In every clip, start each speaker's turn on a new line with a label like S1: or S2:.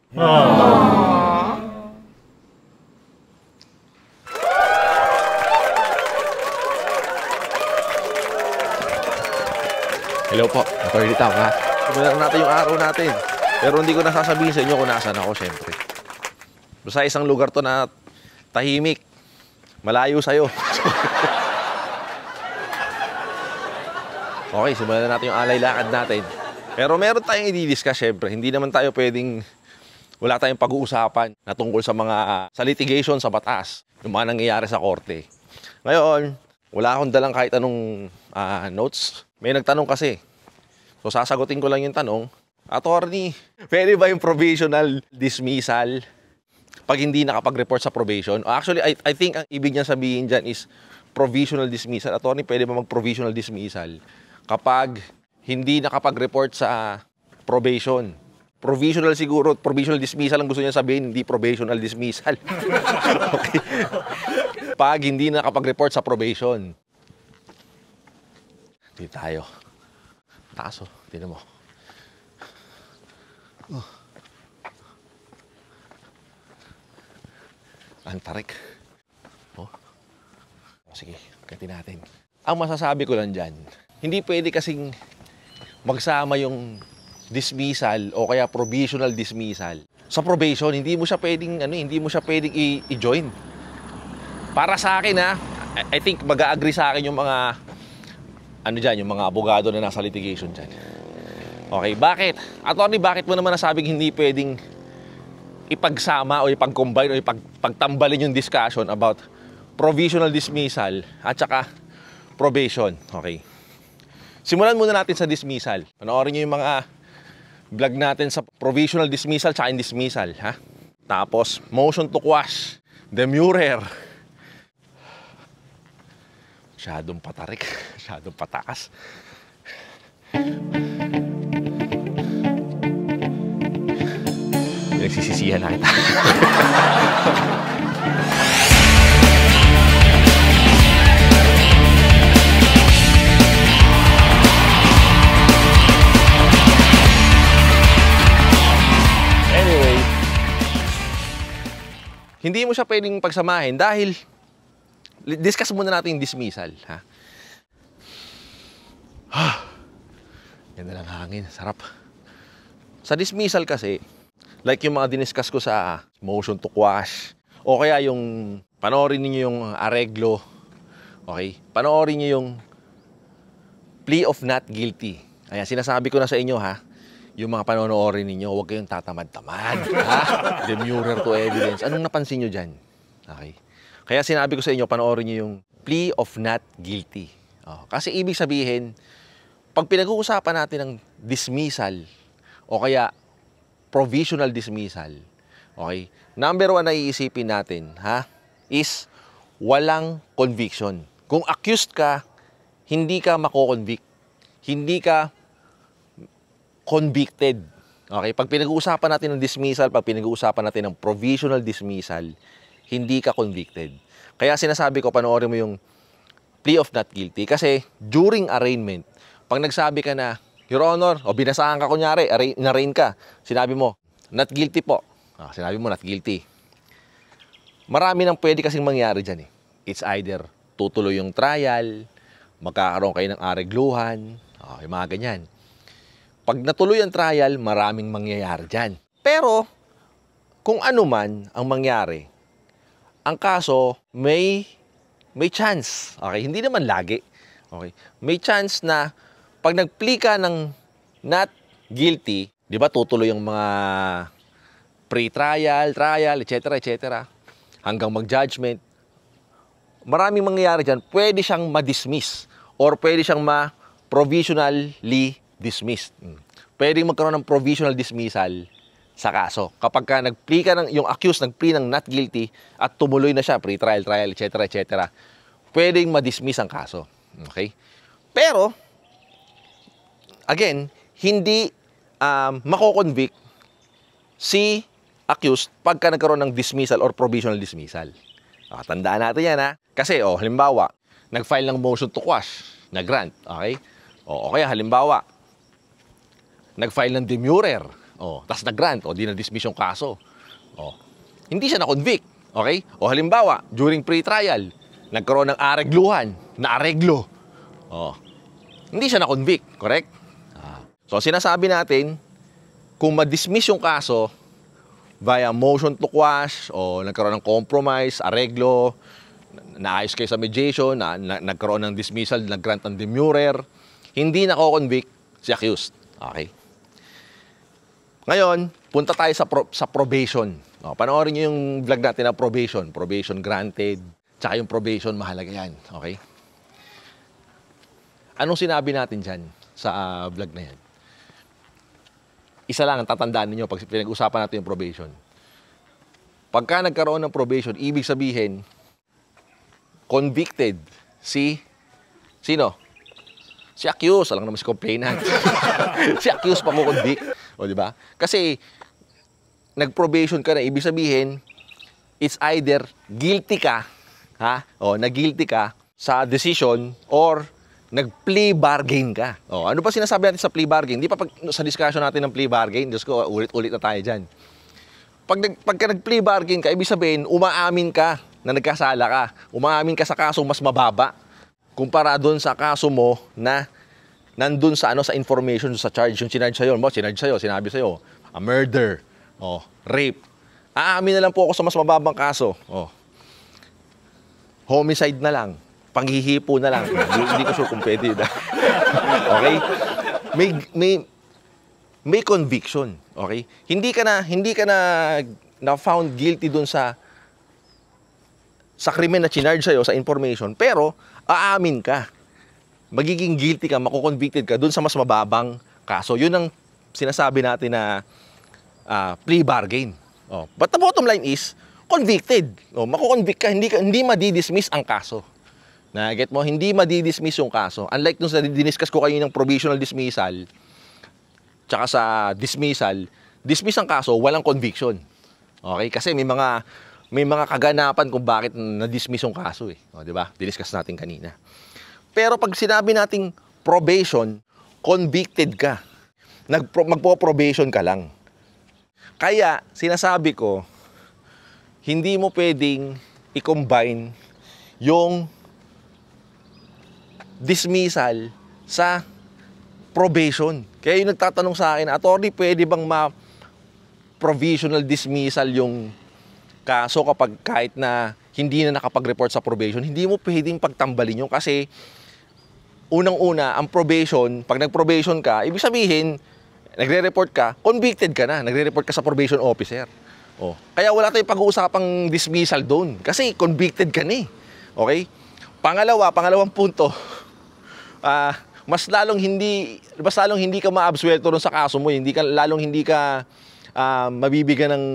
S1: Hello po, Attorney Tam, ha? Simulan natin yung araw natin. Pero hindi ko nasasabihin sa inyo kung nasaan ako, syempre. Basta isang lugar to na tahimik. Malayo sa'yo. Okay, simulan na natin yung alay lakad natin. Pero meron tayong i-discuss, syempre. Hindi naman tayo pwedeng... Wala tayong pag-uusapan na tungkol sa mga... sa litigation sa batas. Yung mga nangyayari sa korte. Ngayon, wala akong dalang kahit anong notes. May nagtanong kasi. So, sasagutin ko lang yung tanong. Attorney, pwede ba yung provisional dismissal pag hindi nakapag-report sa probation? Actually, I think ang ibig niya sabihin dyan is provisional dismissal. Attorney, pwede ba mag-provisional dismissal kapag hindi nakapag-report sa probation? Provisional siguro, provisional dismissal ang gusto niya sabihin, hindi probational dismissal. Okay. Pag hindi nakapag-report sa probation. Dito tayo. Taas, oh. Tignan mo. Antarik. Oh. Sige, katin natin. Ang masasabi ko lang dyan, hindi pwede kasing magsama yung dismissal o kaya provisional dismissal sa probation. Hindi mo siya pwedeng hindi mo siya pwedeng i-join. Para sa akin, ha, I think mag-a-agree sa akin yung mga yung mga abogado na nasa litigation dyan. Okay, bakit? Attorney, bakit mo naman nasabing hindi pwedeng ipagsama o ipag-combine o ipagtambalin yung discussion about provisional dismissal at saka probation? Okay. Simulan muna natin sa dismissal. Panoorin nyo yung mga vlog natin sa provisional dismissal at dismissal, ha? Tapos, motion to quash, demurrer. Masyadong patarik, masyadong patakas. Nagsisisihan na kita. Anyway, hindi mo siya pwedeng pagsamahin dahil discuss muna natin yung dismissal, ha? Ganda ng hangin, sarap. Sa dismissal kasi, like yung mga diniscuss ko sa motion to quash, o kaya yung panoorin niyo yung areglo, okay? Panoorin niyo yung plea of not guilty. Ayan, sinasabi ko na sa inyo, ha? Yung mga panonoorin ninyo, huwag kayong tatamad-tamad, ha? Demurrer to evidence. Anong napansin nyo dyan? Okay. Kaya sinabi ko sa inyo, panoorin nyo yung plea of not guilty. Kasi ibig sabihin, pag pinag-uusapan natin ng dismissal o kaya provisional dismissal, okay, number one na iisipin natin, ha, is walang conviction. Kung accused ka, hindi ka mako-convict. Hindi ka convicted. Okay, pag pinag-uusapan natin ng dismissal, pag pinag-uusapan natin ng provisional dismissal, hindi ka convicted. Kaya sinasabi ko, panoorin mo yung plea of not guilty. Kasi during arraignment, pag nagsabi ka na, Your Honor, o binasahan ka kunyari, in-arraign ka, sinabi mo, not guilty po. Sinabi mo, not guilty. Marami nang pwede kasing mangyari dyan, eh. It's either tutuloy yung trial, magkakaroon kayo ng aregluhan, yung mga ganyan. Pag natuloy ang trial, maraming mangyayari dyan. Pero, kung ano man ang mangyari, ang kaso, may chance. Okay? Hindi naman lagi. Okay? May chance na pag nag-plea ka ng not guilty, di ba tutuloy yung mga pre-trial, trial, etc., etc., hanggang mag-judgment. Maraming mangyayari dyan. Pwede siyang ma-dismiss or pwede siyang ma-provisionally dismissed. Pwede magkaroon ng provisional dismissal sa kaso. Kapag ka nag-plea ka yung accused nag-plea ng not guilty at tumuloy na siya, pre-trial, trial, etc., etc., pwedeng ma-dismiss ang kaso. Okay? Pero, again, hindi mako-convict si accused pagka nagkaroon ng dismissal or provisional dismissal. Tandaan natin yan, ha? Kasi, halimbawa, nag-file ng motion to quash, na-grant, okay? O kaya, halimbawa, nag-file ng demurrer, Oh, tas nag-grant, o di na-dismiss yung kaso. Oh. Hindi siya na-convict, okay? O halimbawa, during pre-trial, nagkaroon ng aregluhan, na-areglo. Oh. Hindi siya na-convict, correct? So sinasabi natin, kung ma-dismiss yung kaso via motion to quash o nagkaroon ng compromise, areglo, naayos kayo sa mediation, nagkaroon ng dismissal, nag-grant ng demurrer, hindi nako-convict si accused. Okay? Ngayon, punta tayo sa probation. O, panoorin nyo yung vlog natin na probation. Probation granted, tsaka yung probation, mahalaga yan. Okay? Anong sinabi natin dyan sa vlog na yan? Isa lang ang tatandaan ninyo pag pinag-usapan natin yung probation. Pagka nagkaroon ng probation, ibig sabihin, convicted sino? Si accused. Alam naman si complainant. Si accused pa convict. O, di ba? Kasi, nag-probation ka na, ibig sabihin, it's either guilty ka, na-guilty ka sa decision or nag-plea bargain ka. O, ano ba sinasabi natin sa plea bargain? Hindi pa sa discussion natin ng plea bargain. Diyos ko, ulit-ulit na tayo dyan. Pagka nag-plea bargain ka, ibig sabihin, umaamin ka na nagkasala ka. Umaamin ka sa kasong mas mababa kumpara doon sa kaso mo na nandun sa sa information, sa charge, yung sinarge sa'yo. Sinabi sa'yo, a murder, rape. Aamin na lang po ako sa mas mababang kaso. Homicide na lang. Panghihipo na lang. Hindi ko sure kung pwede. Okay? May conviction. Okay? Hindi ka na found guilty dun sa krimen na chinarge sa'yo, sa information, pero aamin ka. Magiging guilty ka, makukonvicted ka dun sa mas mababang kaso. Yun ang sinasabi natin na plea bargain. But the bottom line is, convicted. Makukonvict ka, hindi madidismiss ang kaso. Na-get mo? Hindi madidismiss yung kaso. Unlike dun sa diniscuss ko kayo ng provisional dismissal, tsaka sa dismissal, dismiss ang kaso, walang conviction. Okay? Kasi may mga kaganapan kung bakit na-dismiss yung kaso. Di ba? Diniscuss natin kanina. Pero pag sinabi nating probation, convicted ka. Magpo-probation ka lang. Kaya, sinasabi ko, hindi mo pwedeng i-combine yung dismissal sa probation. Kaya yung nagtatanong sa akin, attorney, pwede bang ma-provisional dismissal yung kaso kapag kahit na hindi na nakapag-report sa probation? Hindi mo pwedeng pagtambalin yun kasi unang-una, ang probation, pag nag-probation ka, ibig sabihin, nagre-report ka, convicted ka na, nagre-report ka sa probation officer. Kaya wala tayong pag-uusapang dismissal doon kasi convicted ka na. Okay? Pangalawang punto, mas lalong hindi ka maabsuelto ron sa kaso mo, lalong hindi ka mabibigyan ng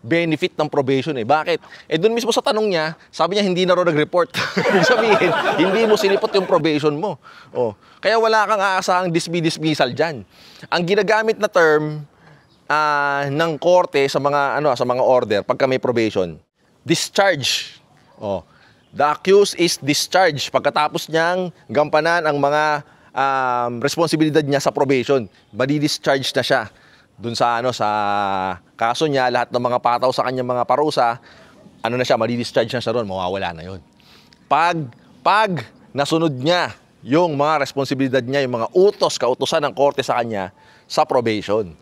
S1: benefit ng probation. Bakit? Doon mismo sa tanong niya, sabi niya hindi na raw nag-report. Ibig sabihin, hindi mo sinipot yung probation mo. Kaya wala kang aasahang dismissal dyan. Ang ginagamit na term ng korte sa mga order pagka may probation, discharge. The accused is discharged pagkatapos niyang gampanan ang mga responsibilidad niya sa probation. Madi-discharge na siya. Doon sa kaso niya, lahat ng mga pataw sa kanyang mga parusa, madi-discharge na siya doon, mawawala na yun. Pag nasunod niya yung mga responsibilidad niya, yung mga kautosan ng korte sa kanya sa probation.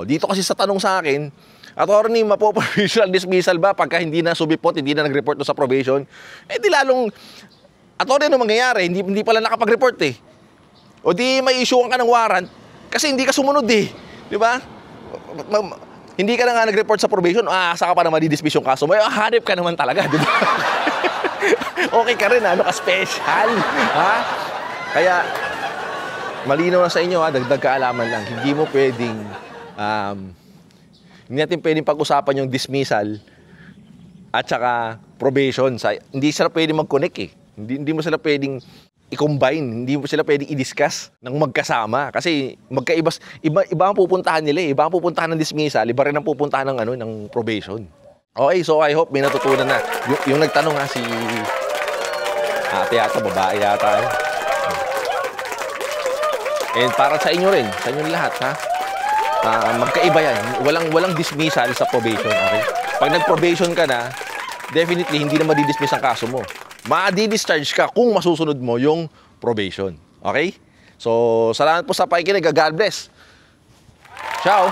S1: Dito kasi sa tanong sa akin, attorney, mapo-provisional dismissal ba pagka hindi na subipot, hindi na nag-report sa probation? Di lalong, attorney, ano mangyayari? Hindi pala nakapag-report O di may issue ka ng warrant kasi hindi ka sumunod Di ba? Hindi ka na nga nag-report sa probation, saka pa na madi-dismiss yung kaso mo, hanip ka naman talaga, di ba? Okay ka rin, ka-special, Kaya, malinaw na sa inyo, dagdag kaalaman lang, hindi mo pwedeng, hindi natin pwedeng pag-usapan yung dismissal at saka probation. Hindi sila pwedeng mag-connect Hindi mo sila pwedeng i-combine, hindi mo sila pwedeng i-discuss ng magkasama kasi iba ang pupuntahan nila iba ang pupuntahan ng dismissal, iba rin ang pupuntahan ng probation. Okay, so I hope may natutunan na. Yung nagtanong si ate yata, babae yata. And para sa inyo rin, sa inyo lahat Magkaiba yan. Walang dismissal sa probation, okay? Pag nag-probation ka na, definitely hindi na madi-dismiss ang kaso mo. Ma-discharge ka kung masusunod mo yung probation. Okay? So, salamat po sa pakikinig. God bless. Ciao!